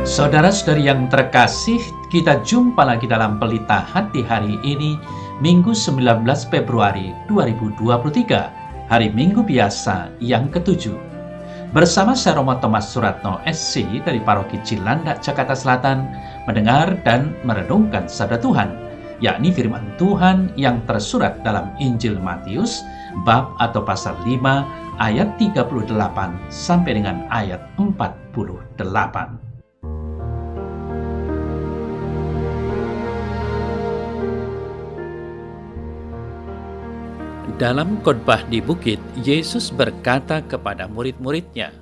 Saudara-saudari yang terkasih, kita jumpa lagi dalam Pelita Hati hari ini, Minggu 19 Februari 2023, hari Minggu biasa yang ketujuh. Bersama saya Romo Thomas Suratno SC dari Paroki Cilandak, Jakarta Selatan, mendengar dan merenungkan sabda Tuhan, yakni firman Tuhan yang tersurat dalam Injil Matius, bab atau pasal 5, ayat 38 sampai dengan ayat 48. Dalam khotbah di bukit, Yesus berkata kepada murid-muridnya,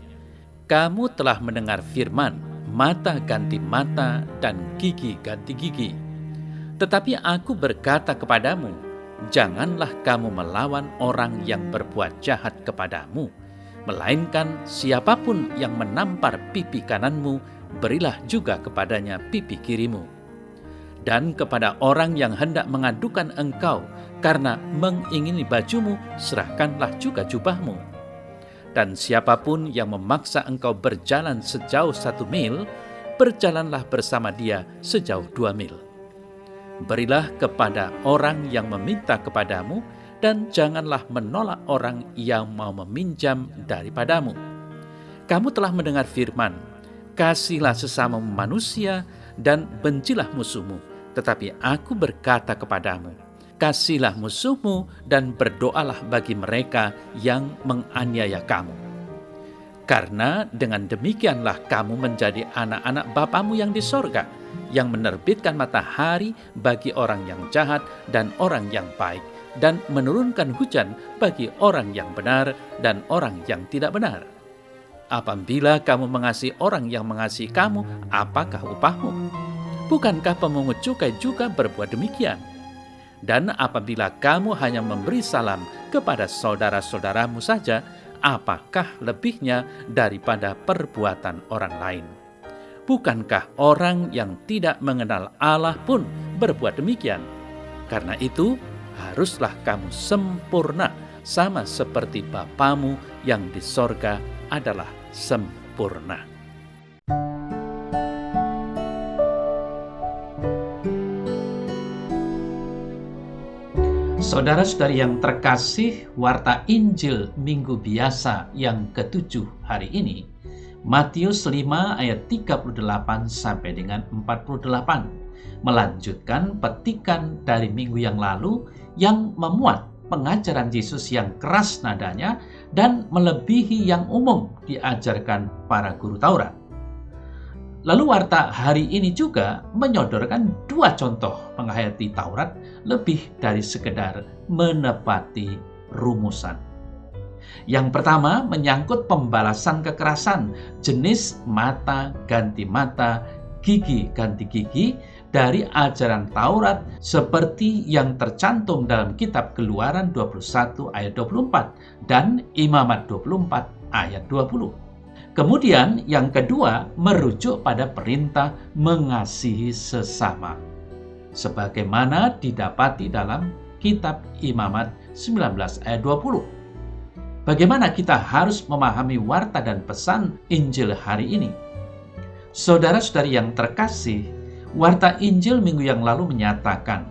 "Kamu telah mendengar firman, mata ganti mata dan gigi ganti gigi. Tetapi aku berkata kepadamu, janganlah kamu melawan orang yang berbuat jahat kepadamu, melainkan siapapun yang menampar pipi kananmu, berilah juga kepadanya pipi kirimu. Dan kepada orang yang hendak mengadukan engkau karena mengingini bajumu, serahkanlah juga jubahmu. Dan siapapun yang memaksa engkau berjalan sejauh 1 mil, berjalanlah bersama dia sejauh 2 mil. Berilah kepada orang yang meminta kepadamu, dan janganlah menolak orang yang mau meminjam daripadamu. Kamu telah mendengar firman, kasihlah sesama manusia dan bencilah musuhmu. Tetapi aku berkata kepadamu, kasihlah musuhmu dan berdoalah bagi mereka yang menganiaya kamu. Karena dengan demikianlah kamu menjadi anak-anak Bapamu yang di sorga, yang menerbitkan matahari bagi orang yang jahat dan orang yang baik, dan menurunkan hujan bagi orang yang benar dan orang yang tidak benar. Apabila kamu mengasihi orang yang mengasihi kamu, apakah upahmu? Bukankah pemungut cukai juga berbuat demikian? Dan apabila kamu hanya memberi salam kepada saudara-saudaramu saja, apakah lebihnya daripada perbuatan orang lain? Bukankah orang yang tidak mengenal Allah pun berbuat demikian? Karena itu, haruslah kamu sempurna, sama seperti Bapamu yang di sorga adalah sempurna. Saudara-saudari yang terkasih, warta Injil Minggu Biasa yang ketujuh hari ini, Matius 5 ayat 38 sampai dengan 48, melanjutkan petikan dari minggu yang lalu yang memuat pengajaran Yesus yang keras nadanya dan melebihi yang umum diajarkan para guru Taurat. Lalu warta hari ini juga menyodorkan 2 contoh menghayati Taurat lebih dari sekedar menepati rumusan. Yang pertama menyangkut pembalasan kekerasan jenis mata ganti mata, gigi ganti gigi dari ajaran Taurat seperti yang tercantum dalam kitab Keluaran 21 ayat 24 dan Imamat 24 ayat 20. Kemudian yang kedua merujuk pada perintah mengasihi sesama, sebagaimana didapati dalam kitab Imamat 19 ayat 20. Bagaimana kita harus memahami warta dan pesan Injil hari ini? Saudara-saudari yang terkasih, warta Injil minggu yang lalu menyatakan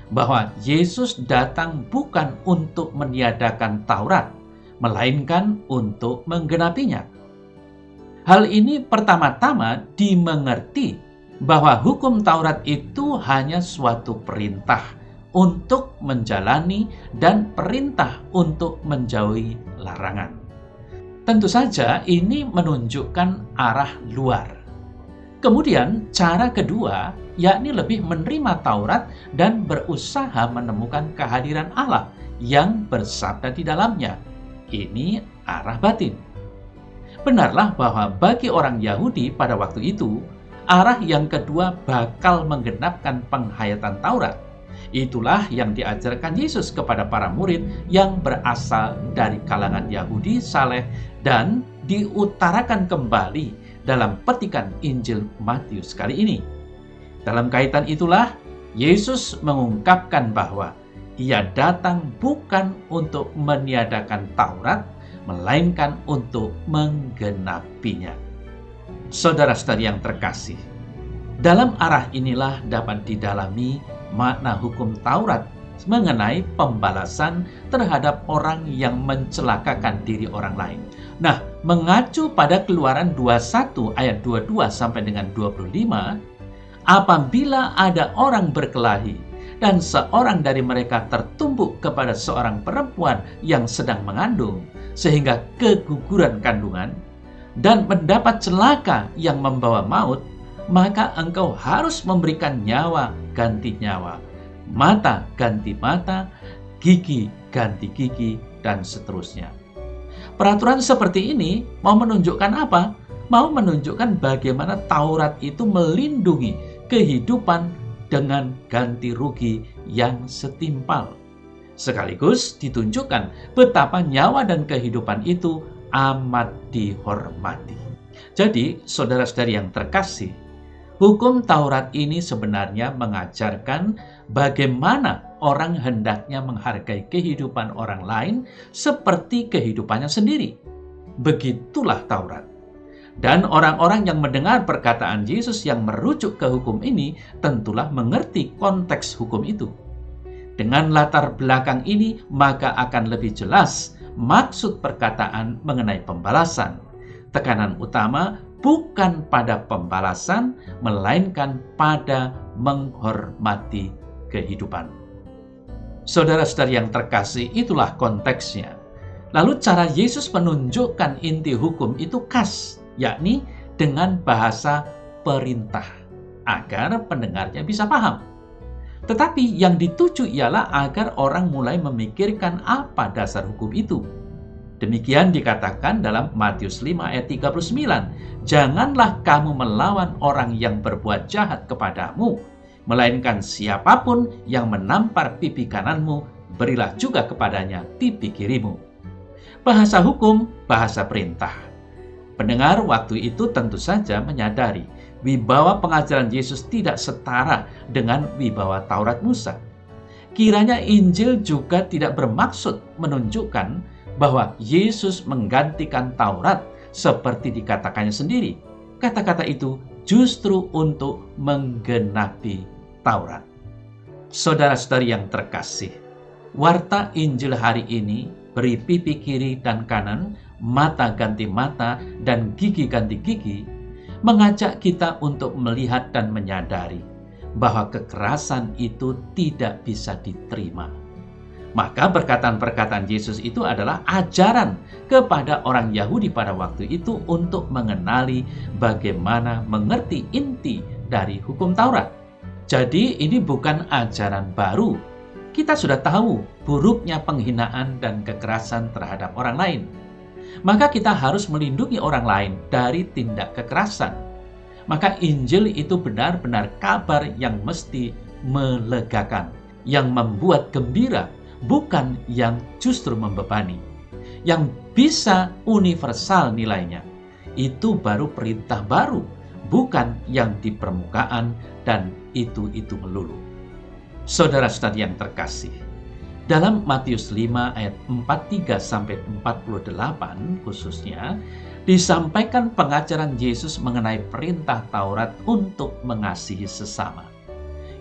bahwa Yesus datang bukan untuk meniadakan Taurat, melainkan untuk menggenapinya. Hal ini pertama-tama dimengerti bahwa hukum Taurat itu hanya suatu perintah untuk menjalani dan perintah untuk menjauhi larangan. Tentu saja ini menunjukkan arah luar. Kemudian cara kedua yakni lebih menerima Taurat dan berusaha menemukan kehadiran Allah yang bersabda di dalamnya. Ini arah batin. Benarlah bahwa bagi orang Yahudi pada waktu itu, arah yang kedua bakal menggenapkan penghayatan Taurat. Itulah yang diajarkan Yesus kepada para murid yang berasal dari kalangan Yahudi saleh dan diutarakan kembali dalam petikan Injil Matius kali ini. Dalam kaitan itulah, Yesus mengungkapkan bahwa Ia datang bukan untuk meniadakan Taurat, melainkan untuk menggenapinya. Saudara-saudari yang terkasih, dalam arah inilah dapat didalami makna hukum Taurat mengenai pembalasan terhadap orang yang mencelakakan diri orang lain. Nah, mengacu pada Keluaran 21 ayat 22 sampai dengan 25, apabila ada orang berkelahi dan seorang dari mereka tertumbuk kepada seorang perempuan yang sedang mengandung sehingga keguguran kandungan dan mendapat celaka yang membawa maut, maka engkau harus memberikan nyawa ganti nyawa, mata ganti mata, gigi ganti gigi, dan seterusnya. Peraturan seperti ini mau menunjukkan apa? Mau menunjukkan bagaimana Taurat itu melindungi kehidupan dengan ganti rugi yang setimpal. Sekaligus ditunjukkan betapa nyawa dan kehidupan itu amat dihormati. Jadi, saudara-saudari yang terkasih, hukum Taurat ini sebenarnya mengajarkan bagaimana orang hendaknya menghargai kehidupan orang lain seperti kehidupannya sendiri. Begitulah Taurat. Dan orang-orang yang mendengar perkataan Yesus yang merujuk ke hukum ini tentulah mengerti konteks hukum itu. Dengan latar belakang ini, maka akan lebih jelas maksud perkataan mengenai pembalasan. Tekanan utama bukan pada pembalasan, melainkan pada menghormati kehidupan. Saudara-saudari yang terkasih, itulah konteksnya. Lalu cara Yesus menunjukkan inti hukum itu khas, yakni dengan bahasa perintah, agar pendengarnya bisa paham. Tetapi yang dituju ialah agar orang mulai memikirkan apa dasar hukum itu. Demikian dikatakan dalam Matius 5 ayat 39, "Janganlah kamu melawan orang yang berbuat jahat kepadamu, melainkan siapapun yang menampar pipi kananmu, berilah juga kepadanya pipi kirimu." Bahasa hukum, bahasa perintah. Pendengar waktu itu tentu saja menyadari wibawa pengajaran Yesus tidak setara dengan wibawa Taurat Musa. Kiranya Injil juga tidak bermaksud menunjukkan bahwa Yesus menggantikan Taurat seperti dikatakannya sendiri. Kata-kata itu justru untuk menggenapi Taurat. Saudara-saudari yang terkasih, warta Injil hari ini beri pipi kiri dan kanan, mata ganti mata, dan gigi ganti gigi, mengajak kita untuk melihat dan menyadari bahwa kekerasan itu tidak bisa diterima. Maka perkataan-perkataan Yesus itu adalah ajaran kepada orang Yahudi pada waktu itu untuk mengenali bagaimana mengerti inti dari hukum Taurat. Jadi ini bukan ajaran baru. Kita sudah tahu buruknya penghinaan dan kekerasan terhadap orang lain. Maka kita harus melindungi orang lain dari tindak kekerasan. Maka Injil itu benar-benar kabar yang mesti melegakan, yang membuat gembira, bukan yang justru membebani. Yang bisa universal nilainya. Itu baru perintah baru, bukan yang di permukaan dan itu melulu. Saudara-saudari yang terkasih, dalam Matius 5 ayat 43 sampai 48 khususnya disampaikan pengajaran Yesus mengenai perintah Taurat untuk mengasihi sesama.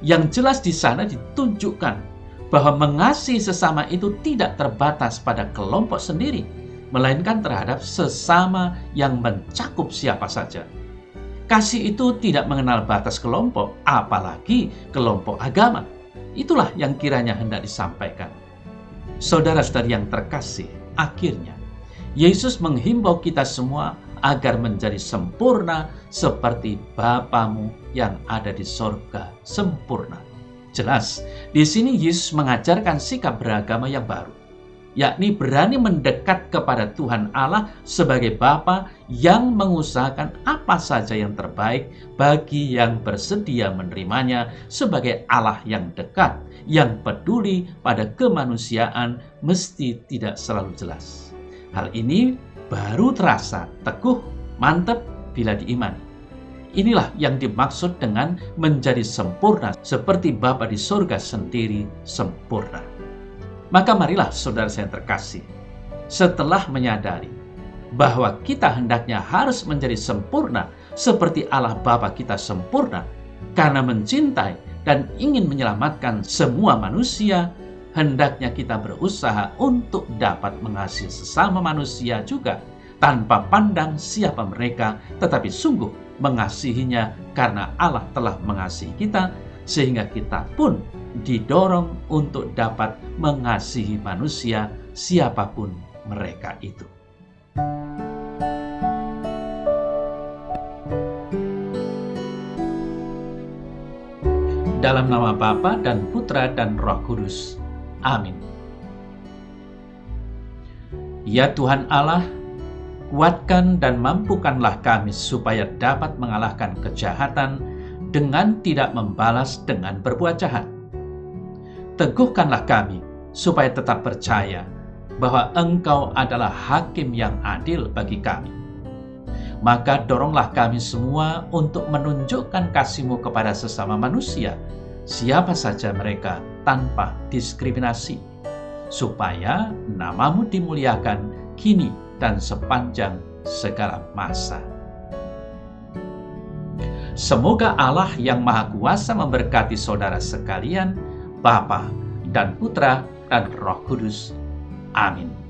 Yang jelas di sana ditunjukkan bahwa mengasihi sesama itu tidak terbatas pada kelompok sendiri, melainkan terhadap sesama yang mencakup siapa saja. Kasih itu tidak mengenal batas kelompok, apalagi kelompok agama. Itulah yang kiranya hendak disampaikan. Saudara-saudari yang terkasih, akhirnya Yesus menghimbau kita semua agar menjadi sempurna seperti Bapamu yang ada di sorga sempurna. Jelas, di sini Yesus mengajarkan sikap beragama yang baru, yakni berani mendekat kepada Tuhan Allah sebagai Bapa yang mengusahakan apa saja yang terbaik bagi yang bersedia menerimanya sebagai Allah yang dekat, yang peduli pada kemanusiaan meski tidak selalu jelas. Hal ini baru terasa teguh, mantap bila diimani. Inilah yang dimaksud dengan menjadi sempurna seperti Bapa di surga sendiri sempurna. Maka marilah saudara saya terkasih, setelah menyadari bahwa kita hendaknya harus menjadi sempurna seperti Allah Bapa kita sempurna, karena mencintai dan ingin menyelamatkan semua manusia, hendaknya kita berusaha untuk dapat mengasihi sesama manusia juga, tanpa pandang siapa mereka, tetapi sungguh mengasihinya karena Allah telah mengasihi kita, sehingga kita pun didorong untuk dapat mengasihi manusia siapapun mereka itu. Dalam nama Bapa dan Putra dan Roh Kudus. Amin. Ya Tuhan Allah, kuatkan dan mampukanlah kami supaya dapat mengalahkan kejahatan dengan tidak membalas dengan berbuat jahat. Teguhkanlah kami supaya tetap percaya bahwa Engkau adalah hakim yang adil bagi kami. Maka doronglah kami semua untuk menunjukkan kasih-Mu kepada sesama manusia, siapa saja mereka, tanpa diskriminasi, supaya nama-Mu dimuliakan kini dan sepanjang segala masa. Semoga Allah yang Maha Kuasa memberkati saudara sekalian, Bapa dan Putra dan Roh Kudus. Amin.